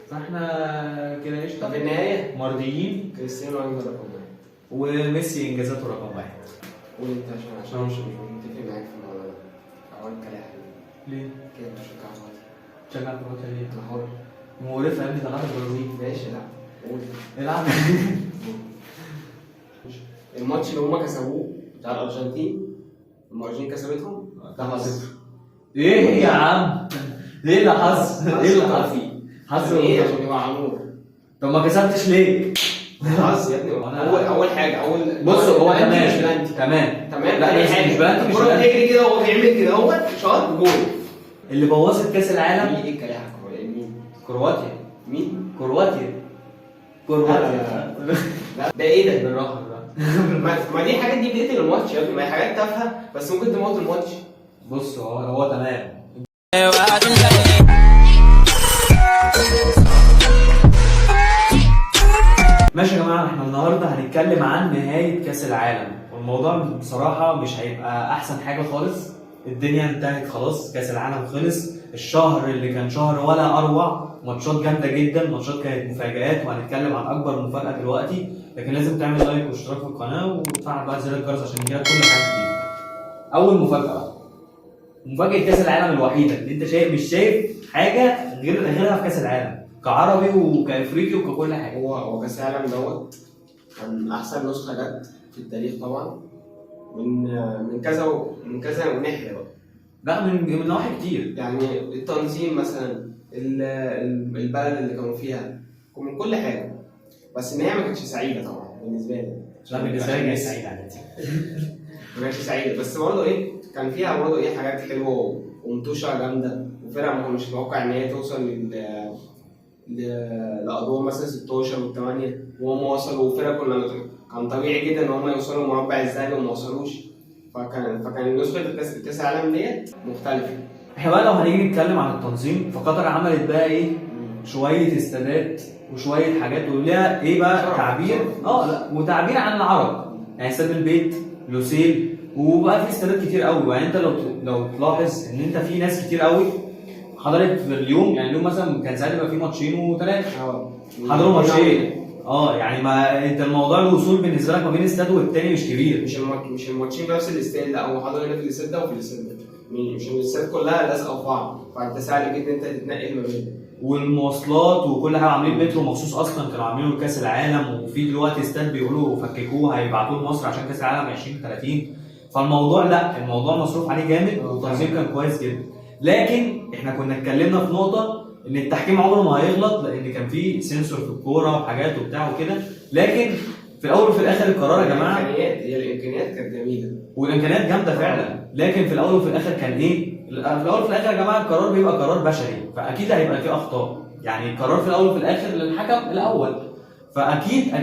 فاحنا كده قشطه. في النهايه مرضيين. كريستيانو هيفضل رقم واحد وميسي انجازاته رقم واحد. قول انت عشان مش متفق معاك في الموضوع ده. اول كلام ليه؟ كده بتشجع كرواتيا. تشجع كرواتيا ليه؟ انا حر. مقرفه يا ابني طلعت البرازيل. ماشي لا قول. العب. الماتش اللي هما كسبوه بتاع الارجنتين، الارجنتين كسبتهم ده حظ. ايه يا عم؟ ليه ده حظ؟ ايه اللي حظ؟ حظ ايه عشان يبقى عمور. طب ما كسبتش ليه؟ حظ يا ابني. اول حاجه بص هو تمام لا بس مش بلانتي. الكوره بتجري كده وهو بيعمل كده اهوت شاط جول. اللي بوظت كاس العالم مين الكلاحه مين؟ كرواتيا. مين؟ كرواتيا. لا ده ايه ده؟ بالراحه ما دي حاجات دي بتقتل الماتش يا ابني، ما هي حاجات تافهه بس ممكن تموت الماتش. بص هو تمام. ماشي يا جماعه، احنا النهارده هنتكلم عن نهايه كاس العالم، والموضوع بصراحه مش هيبقى احسن حاجه خالص. الدنيا انتهت خلاص، كاس العالم خلص. الشهر اللي كان شهر ولا اروع، ماتشات جامده جدا، ماتشات كانت مفاجآت، وهنتكلم عن اكبر مفاجاه دلوقتي. لكن لازم تعمل لايك واشتراك في القناه وتفعل بقى زر الجرس عشان يجيلك كل حاجه جديده. اول مفاجاه، مفاجاه كاس العالم الوحيده اللي انت مش شايف حاجه غيرها في كاس العالم، كعربي وكافريقي وككل حاجه. هو كاس العالم دوت كان احسن نسخه جت في التاريخ طبعا، من كذا ناحيه بقى. لا من نواحي كتير، يعني التنظيم مثلا، البلد اللي كانوا فيها، من كل حاجه. بس النهايه ما كانتش سعيده طبعا بالنسبه لي. لا بالنسبه لي كانت سعيده عادي. ما كانتش سعيده بس برضه ايه، كان فيها برضه ايه حاجات حلوه ومنتوشه جامده، وفرق ما كانش متوقع ان هي توصل لادوار مثلا 16 و8 وهم وصلوا، وفرق كان طبيعي جدا ان هم يوصلوا المربع الذهبي وما وصلوش. فكان نسخه كاس العالم ديت مختلفه. احنا بقى لو هنيجي نتكلم عن التنظيم، فقطر عملت بقى ايه؟ شويه استادات وشويه حاجات، وليها ايه بقى؟ تعبير لا وتعبير عن العرب. يعني استاد البيت، لوسيل، وبقى في استادات كتير قوي. يعني انت لو تلاحظ ان انت في ناس كتير قوي حضرت في اليوم. يعني اليوم مثلا كان ساعات يبقى فيه ماتشين وثلاثه حضروا ماتشين. يعني ما انت الموضوع الوصول بالنسبه لك ما بين استاد والتاني مش كبير. مش الماتشين بنفس الاستاد، لا هو حضروا هنا في الاستاد ده وفي الاستاد ده، مش الاستاد كلها لازقه في بعض، فانت سهل جدا انت تتنقل ما بينهم. والمواصلات وكل حاجه، عاملين مترو مخصوص اصلا كانوا عاملينه لكاس العالم، وفي دلوقتي استاد بيقولوا فككوه هيبعتوه لمصر عشان كاس العالم 2030. فالموضوع لا، الموضوع مصروف عليه جامد والتنظيم كان كويس جدا. لكن احنا كنا اتكلمنا في نقطه ان التحكيم عمره ما هيغلط، لان كان في سنسور في الكوره وحاجات وبتاع وكده. لكن في الاول وفي الاخر القرار يا جماعه، الامكانيات كانت جميله والامكانيات جامده فعلا. لكن في الاول وفي الاخر كان ايه؟ في الاول وفي الاخر يا جماعه القرار بيبقى قرار بشري، فاكيد هيبقى فيه اخطاء. يعني القرار في الاول وفي الاخر للحكم الاول، فاكيد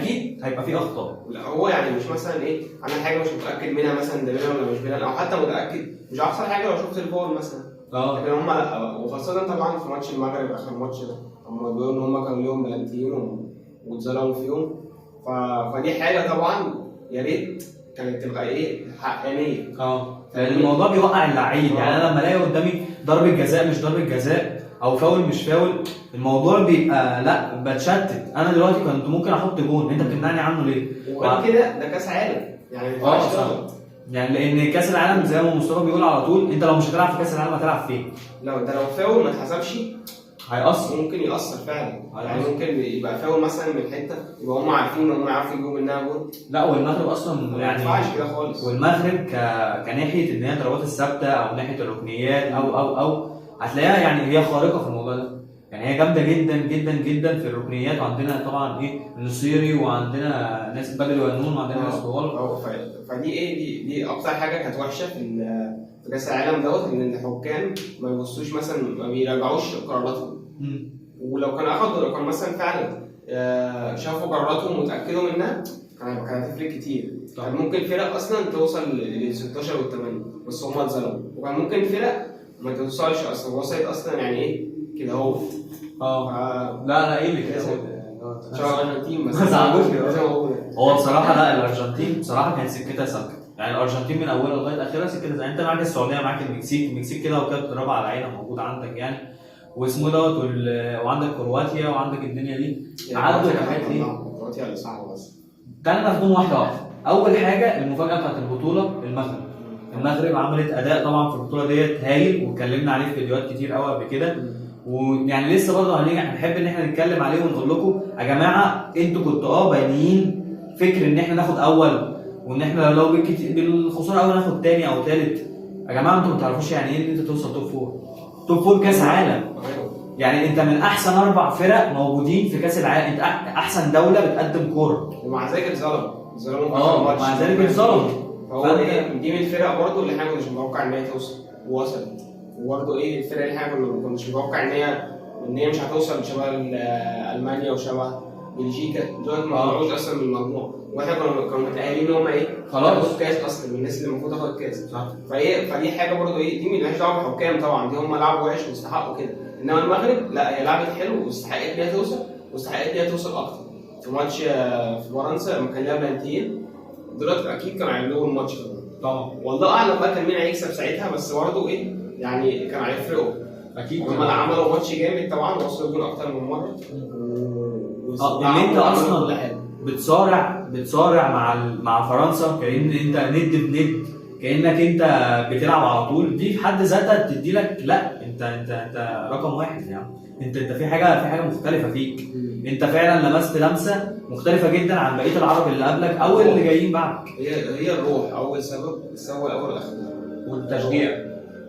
هيبقى فيه اخطاء. لا هو يعني مش مثلا ايه، انا حاجه مش متاكد منها مثلا ده بينا ولا مش بينا، او حتى متاكد مش احسن حاجه لو شفت الفور مثلا. لكن هم لا، وخاصه طبعا في ماتش المغرب اخر ماتش ده هم بيقولوا ان هم كانوا ليهم بلانتين واتظلموا فيهم. فدي حاجه طبعا يا ريت كانت تبقى ايه، حقانيه. الموضوع بيوقع اللعيب. يعني انا لما الاقي قدامي ضربه جزاء مش ضربه جزاء، او فاول مش فاول، الموضوع بيبقى لا بتشتت. انا دلوقتي كنت ممكن احط جون، انت بتمنعني عنه ليه؟ وغير كده ده كاس عالم يعني ما ينفعش تغلط. يعني لان كاس العالم زي ما مصطفى بيقول على طول، انت لو مش هتلعب في كاس العالم هتلعب فين؟ لو فاول ما اتحسبش هيأثر، ممكن يأثر فعلا. يعني ممكن يبقى فاول مثلا من حته يبقى هم عارفين ان هم يعرفوا يجيبوا منها جول. لا والمغرب اصلا يعني ما ينفعش كده خالص. والمغرب كناحيه ان هي الضربات الثابته او ناحيه الركنيات او هتلاقيها يعني هي خارقه في الموضوع ده. يعني هي جامده جدا جدا جدا في الركنيات. وعندنا طبعا ايه النصيري، وعندنا ناس بدل ونون، وعندنا ناس طوال. فدي ايه دي اكتر حاجه كانت وحشه في كاس العالم دوت، ان الحكام ما يبصوش مثلا، ما بيراجعوش قراراتهم. ولو كان مثلا فعلا شافوا قراراتهم وتاكدوا منها كانت هتفرق كتير. كان ممكن فرق اصلا توصل لل 16 وال 8 بس هم اتظلموا، وكان ممكن فرق ما توصلش اصلا، وصلت اصلا يعني ايه كده اهو. لا ايه اللي كده شبه الارجنتين بس. هو بصراحه لا، الارجنتين بصراحه كانت سكتها سالكه. يعني الارجنتين من اولها لغايه اخرها سكتها. يعني انت معاك السعوديه، معاك المكسيك كده وكده بتضربها على عينها موجود عندك يعني. واسمه دوت وعندك كرواتيا وعندك الدنيا دي عدوا الحاجات دي. كرواتيا اللي صعبه بس. تعالى ناخدهم واحده واحده. اول حاجه المفاجاه بتاعت البطوله المغرب عملت اداء طبعا في البطوله ديت هايل، واتكلمنا عليه في فيديوهات كتير قوي قبل كده، ويعني لسه برضه هنحب ان احنا نتكلم عليه ونقول لكم يا جماعه انتوا كنتوا باينين فكر ان احنا ناخد اول، وان احنا لو بالخساره اول ناخد تاني او تالت. يا جماعه انتوا ما تعرفوش يعني ايه ان انت توصل توب فور. توب فور كاس عالم، يعني انت من احسن 4 فرق موجودين في كاس العالم، انت احسن دوله بتقدم كوره، ومع ذلك اتظلموا مع ذلك اتظلموا. فهو دي من الفرق برضه اللي احنا ما كناش متوقع ان هي توصل ووصلت، وبرضه الفرق اللي احنا ما كناش متوقع ان هي مش هتوصل، شبه المانيا وشبه بلجيكا دول ما طلعوش اصلا من المجموعه، واحنا كنا متاهلين ان هم خلاص كاس اصلا من الناس اللي المفروض تاخد الكاس. فدي حاجه برضه دي مالهاش دعوه بالحكام طبعا، دي هم لعبوا وحش واستحقوا كده، انما المغرب لا هي لعبت حلو واستحقت ان هي توصل، واستحقت ان هي توصل اكتر. في ماتش في فرنسا لما كان لها بلانتين دلوقتي اكيد كانوا هيعملوا الماتش طبعا، والله اعلم بقى كان مين هيكسب ساعتها، بس برضه يعني كانوا هيفرقوا اكيد. هم عملوا ماتش جامد طبعا، وصلوا الجول اكتر من مره. اللي انت اصلا بتصارع مع فرنسا كأن انت ند بند، كأنك انت بتلعب على طول، دي في حد ذاتها تدي لك لا انت رقم واحد يعني. انت في حاجه مختلفه فيك، انت فعلا لمست لمسه مختلفه جدا عن بقيه العرب اللي قبلك او اللي جايين بعدك. هي الروح اول سبب، السبب الاول والاخير، والتشجيع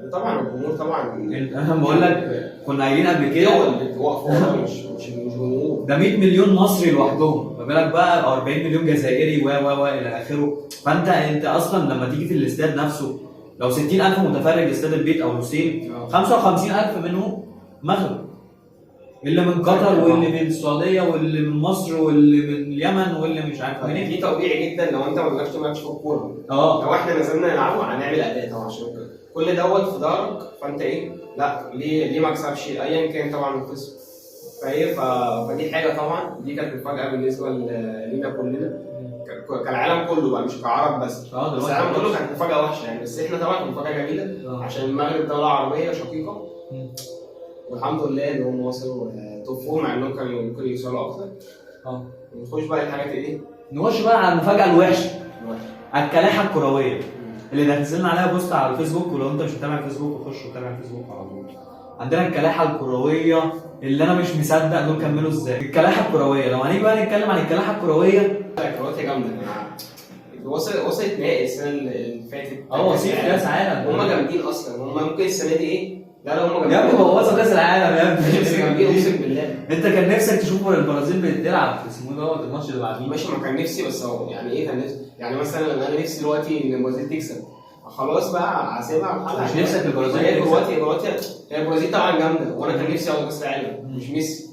وطبعا الجمهور طبعا. انا بقول لك كنا قايلين قبل كده واقفه مش جمهور، ده 100 مليون مصري لوحدهم، ما بالك بقى 40 مليون جزائري و الى اخره. فانت اصلا لما تيجي في الاستاد نفسه لو 60,000 متفرج استاد البيت او الحسين، 55,000 منهم مغرب، اللي من قطر واللي من السعوديه واللي من مصر واللي من اليمن واللي مش عارف منين. دي طبيعي جدا لو انت ما بتلعبش ماتش في الكوره. لو احنا نزلنا نلعبه هنعمل اداء طبعا، عشان كل دوت في ظهرك، فانت لا ليه ما اكسبش ايا كان طبعا الخصم. فدي حاجه طبعا، دي كانت مفاجاه بالنسبه لينا كلنا كالعالم كله بقى، مش كعرب بس. بس العالم كله كانت مفاجاه وحشه يعني، بس احنا طبعا كانت مفاجاه جميله عشان المغرب دوله عربيه شقيقه، والحمد لله ان هم وصلوا توب فور، مع انهم كانوا ممكن يوصلوا اكتر. نخش بقى الحاجات نخش بقى على المفاجاه الوحشه، الكلاحه الكرويه اللي نزلنا عليها بوست على الفيسبوك، ولو انت مش متابع الفيسبوك خش وتابع الفيسبوك على طول. عندنا الكلاحه الكرويه اللي انا مش مصدق دول كملوا ازاي. الكلاحه الكرويه، لو هنيجي بقى نتكلم عن الكلاحه الكرويه، كرواتيا جامده يا جماعه، وصلت نهائي السنه اللي فاتت. وصلت كاس عالم، هم جامدين اصلا، هم ممكن السنه دي لا هم جامدين يا ابني، بوظوا كاس العالم يا ابني. جامدين اقسم بالله. انت كان نفسك تشوف البرازيل بتلعب في اسمه دوت الماتش اللي بعديه. ماشي، ما كان نفسي، بس هو يعني كان نفسي يعني مثلا انا نفسي دلوقتي ان البرازيل تكسب، خلاص بقى هسيبها بحالها. مش نفسك البرازيل هي البرازيل طبعا جامده، وانا كان نفسي اخد كاس العالم، مش ميسي،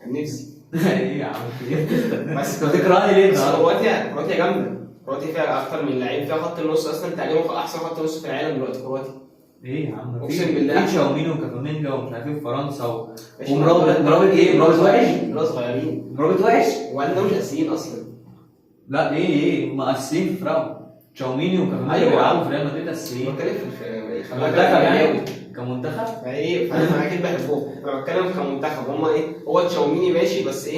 كان نفسي. ايه يا عم، بس بتكرهني ليه؟ بس كرواتيا جامده، كرواتيا فيها اكتر من لعيب، فيها خط النص اصلا تقريبا احسن خط نص في العالم دلوقتي كرواتيا. ايه يا عم، اقسم بالله، تشاوميني وكافامينجا ومش عارف ايه في فرنسا ومرابط ايه؟ مرابط وحش؟ دول صغيرين، مرابط وحش؟ ولا مش اساسيين اصلا؟ لا هم اساسيين في فرقهم، تشاوميني وكافامينجا بيلعبوا في ريال مدريد اساسيين. بتكلم في منتخب يعني كمنتخب، فانا اكيد بحبهم، انا بتكلم كمنتخب. هم هو تشاوميني ماشي، بس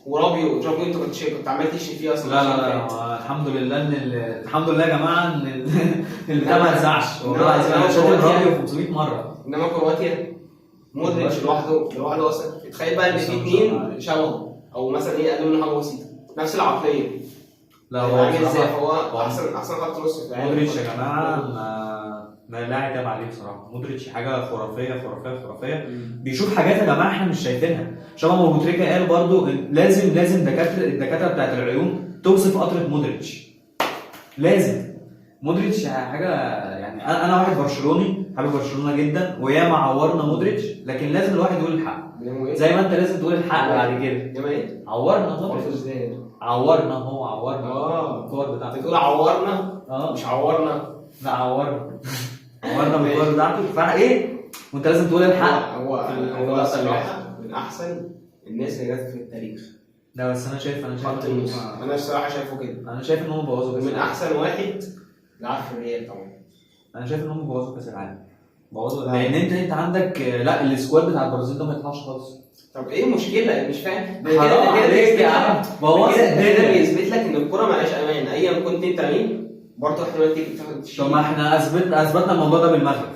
ورابيو انت كنت عمال تشتي فيه اصلا. لا الحمد لله الحمد لله يا جماعه ان البتاع ما اتزعش، والله عايزين نشوف رابيو 500 مره. انما كرواتيا مودريتش لوحده اصلا، تخيل بقى ان في اثنين شبهه، او مثلا قالوا منه حاجه بسيطه، نفس العقليه. لا هو احسن خط نص في العالم. مودريتش يا جماعه ما لا يعتمد عليه بصراحه. مودريتش حاجه خرافيه بيشوف حاجات يا جماعه احنا مش شايفينها. شباب ابو تريكه قال برضو لازم الدكاتره بتاعت العيون توصف قطره مودريتش. لازم مودريتش حاجه يعني، انا واحد برشلوني حابب برشلونه جدا، وياما عورنا مودريتش، لكن لازم الواحد يقول الحق زي ما انت لازم تقول الحق بعد كده. عورنا مودريتش ازاي؟ عورنا الكور بتاعته. بتقول عورنا؟ مش عورنا، لا عورنا بالكور بتاعته. وانت لازم تقول الحق. هو الصراحه من احسن الناس اللي جت في التاريخ. لا بس انا شايف انا الصراحه شايفه كده. انا شايف ان هم بوظوا كاس العالم. من احسن واحد لعب في الريال طبعا. انا شايف ان هم بوظوا كاس العالم، لان انت عندك لا السكواد بتاع البرازيل ده ما يطلعش خالص. طب ايه المشكله؟ مش فاهم. حرام عليك يا عم، كده بيثبت لك ان الكوره مالهاش امان، ايا كنت انت مين برضه احتمال تيجي تاخد. طب ما احنا اثبتنا الموضوع ده بالمغرب،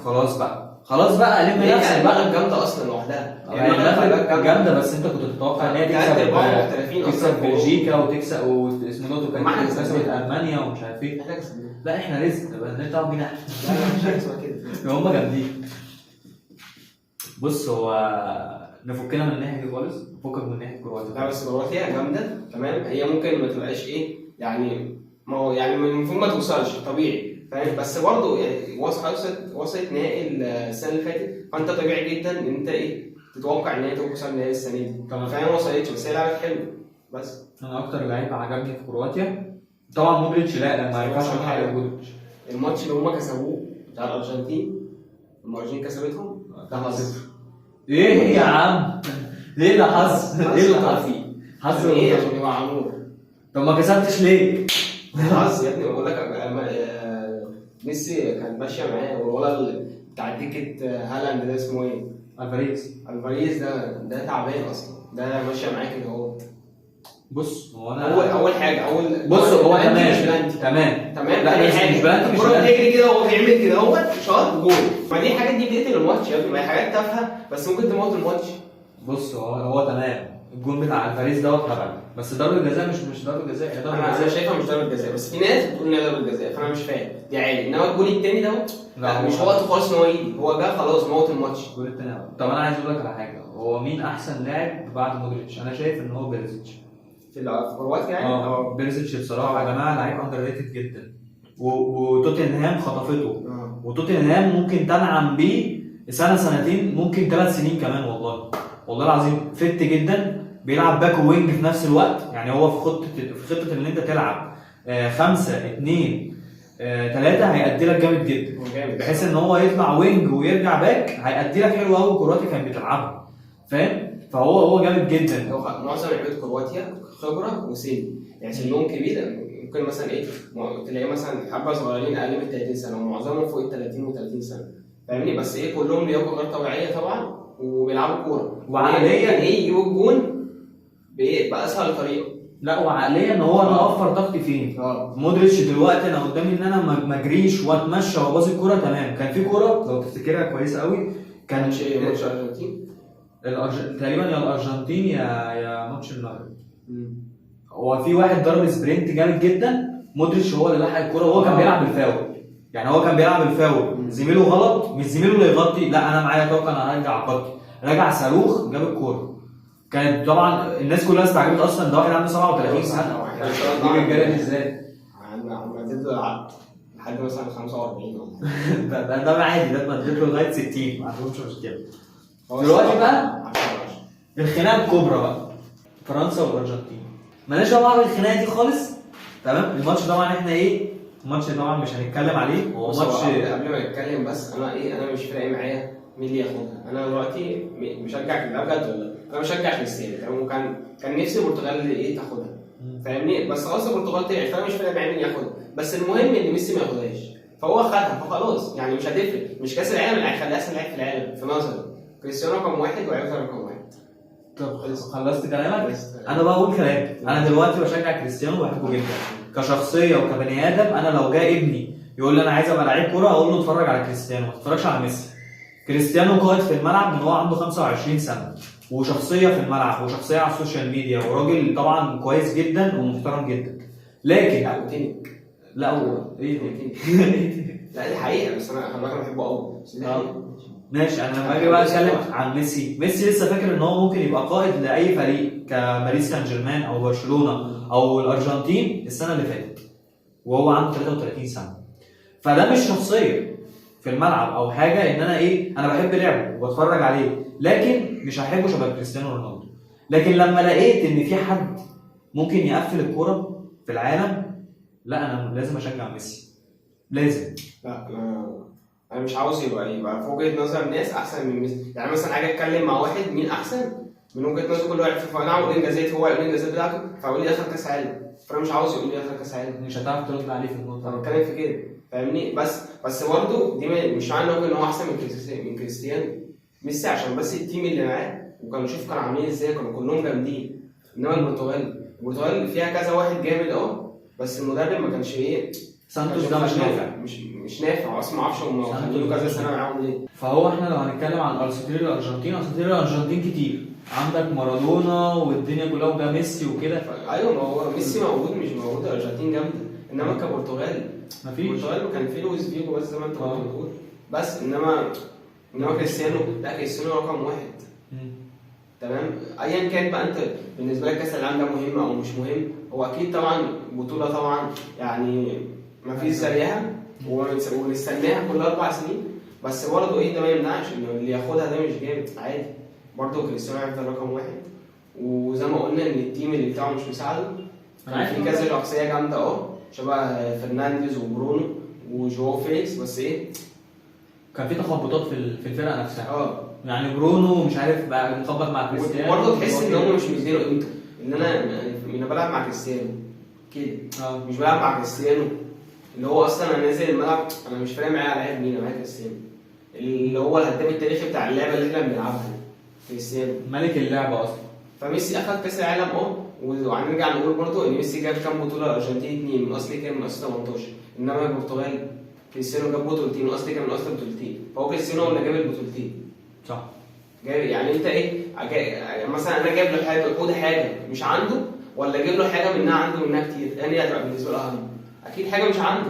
خلاص بقى لم نفسك بقى. المغرب جامده اصلا لوحدها، يعني المغرب جامده، بس انت كنت تتوقع ان هي تكسب بلجيكا وتكسب واسمه دوت، وكانت كسبت المانيا ومش عارف ايه. لا احنا رزق بقى نطلع بينا. لا مش هيحصل كده. هم جامدين. بص هو نفكنا من الناحيه دي خالص، نفكك من ناحيه كرواتيا. لا بس كرواتيا جامده تمام، هي ممكن ما تبقاش ايه يعني، ما هو يعني المفروض ما توصلش طبيعي فاهم، بس برضه يعني وصلت نهائي السنه اللي فاتت، فانت طبيعي جدا ان انت ايه تتوقع ان هي توصل نهائي السنه دي. فاهم ما وصلتش بس هي لعبت حلو. بس انا اكتر لعيب عجبني في كرواتيا طبعا مودريتش، لا ما ينفعش اقول حاجه مودريتش. الماتش اللي هم كسبوه بتاع الارجنتين، الارجنتين كسبتهم ده حظ. ايه يا عم؟ ليه ده حظ؟ ايه اللي حظ؟ حظ ايه عشان يبقى عمور. طب ما كسبتش ليه؟ حظ يا ابني، بقول لك ميسي كانت ماشيه معاه، والولد بتاع ديكه هالاند ده اسمه ايه؟ الفاريز ده تعبان اصلا، ده ماشيه معاه كده اهو. بص هو انا اول حاجه بص هو تمام لا مش بلانتي، الكوره بتجري كده وهو بيعمل كده اهو شاط جول. ما دي حاجات دي بتقتل الماتش يا ابني، ما هي حاجات تافهه بس ممكن تموت الماتش. بص هو تمام، الجول بتاع الفاريز دوت هبل، بس ضربه جزاء مش ضربه جزاء. انا شايفها مش ضربه جزاء، بس في ناس بتقول ان هي ضربه جزاء، فانا مش فاهم دي عادي. انما الجول الثاني ده لا مش وقته خالص ان هو يجي، هو جه خلاص موت الماتش. الجول الثاني. طب انا عايز اقول لك على حاجه، هو مين احسن لاعب بعد مودريتش؟ انا شايف ان هو بيرزيتش في كرواتيا يعني. بيرزيتش بصراحه يا جماعه لعيب اندر ريتد جدا، وتوتنهام خطفته، وتوتنهام ممكن تنعم بيه سنه سنتين، ممكن 3 سنين كمان. والله العظيم فت جدا، بيلعب باك وينج في نفس الوقت. يعني هو في خطه ان انت تلعب 5-2-3 هيأدي لك جامد جدا، بحيث ان هو يطلع وينج ويرجع باك، هيأدي لك حلو قوي. كرواتيا كان بتلعبها فاهم، فهو جامد جدا. معظم لعيبه كرواتيا خبره وسن، يعني سنهم كبير، ممكن مثلا ايه تلاقي مثلا حبه صغيرين اقل من 30 سنه، ومعظمهم فوق ال 30 و30 سنه فاهمني، بس ايه كلهم لياقه غير طبيعيه طبعا، وبيلعبوا كوره وعقليا ايه يجيبوا الجون باسهل طريقه. لا وعقليا ان هو انا اوفر طاقتي فين؟ مودريتش دلوقتي انا قدامي ان انا ما اجريش واتمشى واباظي الكوره تمام. كان في كوره لو تفتكرها كويسه قوي، كان ماتش الارجنتين تقريبا، يا الارجنتين يا ماتش المغرب. هو في واحد ضرب سبرنت جامد جدا، مودريتش هو اللي لحق الكوره، وهو كان بيلعب بالفاول. يعني هو كان بيلعب بالفاول، زميله غلط، مش زميله اللي يغطي، لا انا معايا طاقه انا هرجع اغطي، رجع صاروخ جاب الكوره. كانت طبعا الناس كلها استعجبت اصلا، ده واحد عنده 37 سنه، دي الجري ازاي؟ لحد مثلا 45 ده عادي، ده اتمدد له لغايه 60 ما عندهمش مشكله. دلوقتي بقى الخناقه الكبرى بقى، فرنسا والارجنتين. مالناش دعوه بالخناقه دي خالص تمام. الماتش طبعا احنا ايه، الماتش طبعا مش هنتكلم عليه، هو ماتش قبل ما نتكلم بس انا مش فارق معايا مين اللي ياخدها. انا دلوقتي مشجع ده بجد والله، انا بشجع كريستيانو، كان نفسي البرتغال اللي تاخدها فاهمني، بس خلاص البرتغال طلعت، فانا مش فارق معايا مين ياخدها، بس المهم ان ميسي ما ياخدهاش، فهو خدها فخلاص يعني مش هتفرق. مش كاس العالم اللي هيخلي احسن لاعب في العالم في نظري، كريستيانو رقم 1 وهيفضل رقم 1. طب خلصت كلامك؟ انا بقول كلام. انا دلوقتي بشجع كريستيانو وبحبه جدا كشخصيه وكبني ادم. انا لو جاء ابني يقول لي انا عايز ابقى لعيب كوره، اقول له اتفرج على كريستيانو، ما تتفرجش على ميسي. كريستيانو قائد في الملعب من هو عنده 25 سنه، وشخصيه في الملعب، وشخصيه على السوشيال ميديا، وراجل طبعا كويس جدا ومحترم جدا. لكن لا ايه لا دي حقيقه، بس انا بحبه قوي. ماشي. انا لما اجي بقى اتكلم عن ميسي لسه فاكر ان هو ممكن يبقى قائد لاي فريق كباريس سان جيرمان او برشلونه او الارجنتين السنه اللي فاتت وهو عنده 33 سنه. فده مش شخصيه في الملعب او حاجه ان انا ايه، انا بحب لعبه وبتفرج عليه، لكن مش هحبه شبه كريستيانو رونالدو. لكن لما لقيت ان في حد ممكن يقفل الكوره في العالم، لا انا لازم اشجع ميسي، لازم. لا انا مش عاوز يبقى في وجهه نظر الناس احسن من ميسي. يعني مثلا اجي اتكلم مع واحد مين احسن، من وجهه نظر كل واحد، فانا اقول انجازات، هو يقول الانجازات بتاعته، فاقول لي دخل كاس عالم، فانا مش عاوز يقول لي دخل كاس عالم، مش هتعرف ترد عليه في انا النقطه. بتكلم في كده فاهمني. بس برضه دي مش معنى ان هو احسن من كريستيانو. ميسي عشان بس التيم اللي معاه، وكانوا شوف كانوا عاملين ازاي، كانوا كلهم جامدين. انما البرتغال فيها كذا واحد جامد بس المدرب ما كانش ايه، سانتوس ده مش نافع. مش نافع اصلا، ما اعرفش هم خلوه كذا سنه معاهم ليه. فهو احنا لو هنتكلم عن اساطير الارجنتين كتير، عندك مارادونا والدنيا كلها، وده ميسي وكده. ايوه، ما هو ميسي موجود مش موجود، الارجنتين جامده، انما كبرتغال مفيش. البرتغال كان فيه لويس فيجو بس زي ما انت كنت بتقول، بس انما كريستيانو، لا كريستيانو رقم واحد. تمام. ايا كان بقى انت بالنسبه لك كاس العالم ده مهم او مش مهم، هو اكيد طبعا بطوله طبعا يعني ما فيش زيها ونستناها كل 4 سنين، بس برضه ايه، ده ما يمنعش ان اللي ياخدها ده مش جامد عادي، برضه كريستيانو هيفضل رقم واحد. وزي ما قلنا ان التيم اللي بتاعه مش مساعده، كان في كذا شخصيه جامده شبه فرنانديز وبرونو وجواو فيليكس، بس ايه، كان في تخبطات في الفرقه نفسها. يعني برونو مش عارف بقى مخبط مع كريستيانو، وبرضه تحس ان هم مش مدينه قيمته، ان انا بلعب مع كريستيانو كده، مش بلعب مع كريستيانو اللي هو اصلا انا نازل الملعب انا مش فارق معايا لاعب مين، انا معايا كريستيانو اللي هو الهداف التاريخي بتاع اللعبه اللي احنا بنلعبها، كريستيانو ملك اللعبه اصلا. فميسي اخذ كاس العالم وهنرجع نقول برضه ان ميسي جاب كام بطوله الارجنتين؟ 2 من اصل كام؟ من اصل 18. انما البرتغال كريستيانو جاب بطولتين من اصل كام؟ من اصل بطولتين، فهو كريستيانو هو اللي جاب البطولتين. صح. جايب يعني انت ايه، مثلا انا جايب له حاجه مش عنده، ولا جايب له حاجه منها عنده منها كتير، يعني هتبقى بالنسبه له اهم، اكيد حاجه مش عنده.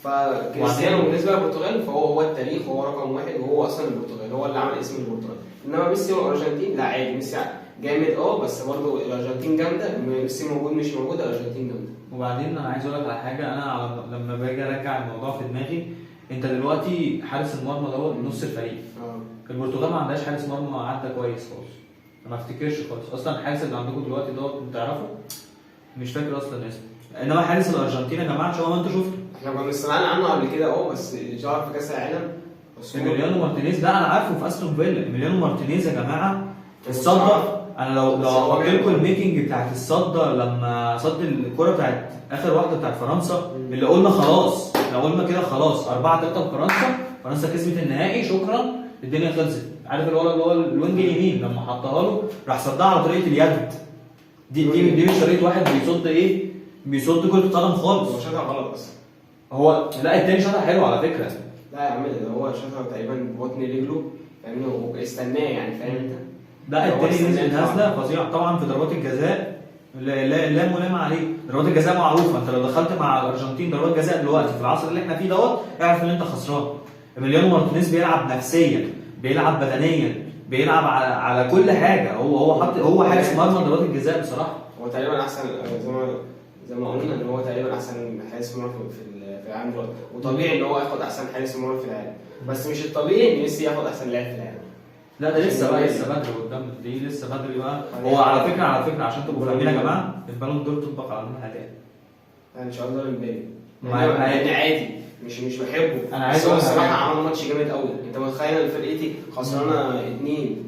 فكريستيانو بالنسبه للبرتغال فهو التاريخ، وهو رقم واحد، وهو اصلا البرتغال هو اللي عمل اسم البرتغال. انما ميسي والارجنتين لا عادي، ميسي جامد بس برضه الارجنتين جامده، ميسي موجود مش موجود الارجنتين جامده. وبعدين انا عايز اقول لك على حاجه، انا لما باجي ارجع الموضوع في دماغي، انت دلوقتي حارس المرمى دوت نص الفريق. البرتغال ما عندهاش حارس مرمى عدى كويس خالص، ما افتكرش خالص اصلا. الحارس اللي عندكم دلوقتي دوت بتعرفه؟ مش فاكر اصلا اسمه. انما حارس الارجنتين يا جماعه شباب ما انتوا شفتوا، احنا كنا سمعنا عنه قبل كده بس ظهر في كاس العالم. إيميليانو مارتينيز ده انا عارفه في استون فيلا. إيميليانو مارتينيز يا جماعه الصده، انا لو احط لكم الميكنج بتاعت الصده لما صد الكره بتاعت اخر واحده بتاعت فرنسا، اللي قلنا خلاص، لو قلنا كده خلاص 4-3 فرنسا كسبت النهائي، شكرا الدنيا خلصت. عارف الولد اللي هو الوينج اليمين لما حطها له راح صدها على طريقه اليد، دي مش طريقه واحد بيصد كره قدم خالص. هو شاطها غلط اصلا. هو لا، التاني شاطها حلو على فكره. لا يا عم، هو شاطها تقريبا ببطن رجله، فاهمني، هو استناه يعني، فاهم انت. لا التاني نزل نازله فظيعه طبعا في ضربات الجزاء، لا ملام عليه. ضربات الجزاء معروفه، انت لو دخلت مع الارجنتين ضربات جزاء دلوقتي في العصر اللي احنا فيه دوت، اعرف ان انت خسران. إيميليانو مارتينيز بيلعب نفسيا، بيلعب بدنيا، بيلعب على كل حاجه. هو حارس مرمى ضربات الجزاء بصراحه. هو تقريبا احسن، زي ما قلنا ان هو تقريبا احسن حارس مرمى في العالم دلوقتي، وطبيعي ان هو ياخد احسن حارس مرمى في العالم، بس مش الطبيعي ان ميسي ياخد احسن لاعب في العالم. لا ده لسه بدري قدام، دي لسه بدري بقى. هو على فكره عشان تبقوا فاهمين يا جماعه، البالون دور تطبق على مين حاليا؟ ان شاء الله امبابي. يعني عادي، مش بحبه، انا عايز اقول الصراحه عمل ماتش جامد قوي. انت متخيل ان فرقتي خسرانه 2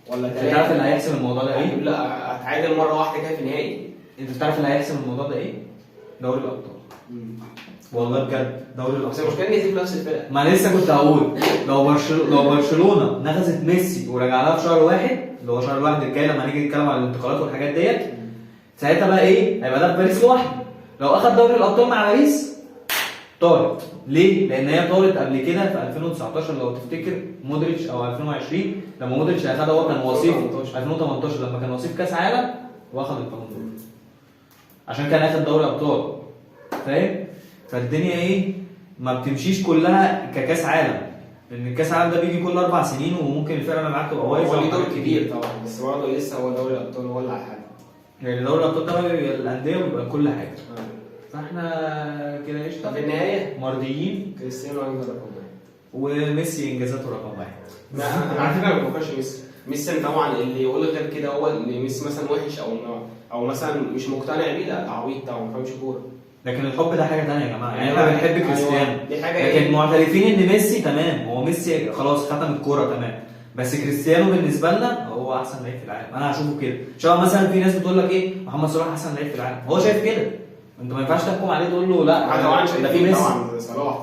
ولا 3؟ انت عارف اللي هيحسم الموضوع ده ايه؟ لا هتعادل مره واحده كده في النهائي. انت تعرف اللي هيحسم الموضوع ده ايه؟ دوري الابطال. والله بجد دوري الابطال. بس المشكله ان يجيب نفس الفرق. ما لسه كنت هقول لو برشلونه نغزت ميسي ورجع لها في شهر واحد، اللي هو شهر واحد الجاي لما نيجي نتكلم عن الانتقالات والحاجات ديت، ساعتها بقى ايه؟ هيبقى ده في باريس لوحده. لو اخد دوري الابطال مع باريس طارت. ليه؟ لان هي طارت قبل كده في 2019 لو تفتكر، مودريتش، او 2020 لما مودريتش اخدها، هو كان وصيف 2018 لما كان وصيف كاس عالم واخد البالون دور عشان كان اخد دوري ابطال، فاهم؟ فالدنيا ايه؟ ما بتمشيش كلها ككاس عالم، لان الكاس العالم ده بيجي كل 4 سنين، وممكن الفرقه اللي معاك تبقى واقفه. هو ليه دور كبير طبعا، بس برضه لسه هو دوري الابطال هو اللي على حاجه. يعني دوري الابطال ده الانديه بيبقى كل حاجه. فاحنا كده قشطه في النهايه مرضيين. كريستيانو رقم 1 وميسي انجازاته رقم 1. انا على فكره ما بفكرش ميسي طبعا اللي يقول غير كده هو اللي ميسي مثلا وحش او مثلا مش مقتنع بيه، لا تعويض طبعا، ما فهمش كوره. لكن الحب ده حاجه ثانيه يا جماعه، يعني احنا بنحب كريستيانو، دي حاجه لكن معترفين ان ميسي تمام، هو ميسي خلاص ختم الكوره تمام، بس كريستيانو بالنسبه لنا هو هو احسن لعيب في العالم. انا هشوفه كده. شبه مثلا في ناس بتقول لك ايه محمد صلاح احسن لعيب في العالم، هو شايف كده، انت ما ينفعش تحكم عليه تقول له لا طبعا ده في شايفين ميسي. طبعا صلاح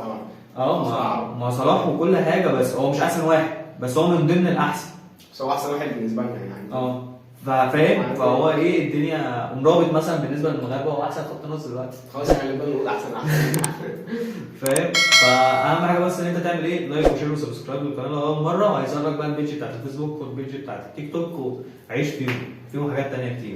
طبعا. ما صلاح وكل حاجه، بس هو مش احسن واحد، بس هو من ضمن الاحسن. بس هو احسن واحد بالنسبه لنا يعني. فاهم، فهو ايه الدنيا مرابط مثلا بالنسبه للمغاربه هو احسن خط نص دلوقتي. خلاص احنا اللي بنقول احسن. فاهم. فاهم حاجه بس ان انت تعمل ايه لايك وشير وسبسكرايب للقناه اول مره، وهيظهر لك بقى البيج بتاعت الفيسبوك والبيج بتاعت التيك توك، وعيش فيهم حاجات تانيه كتير.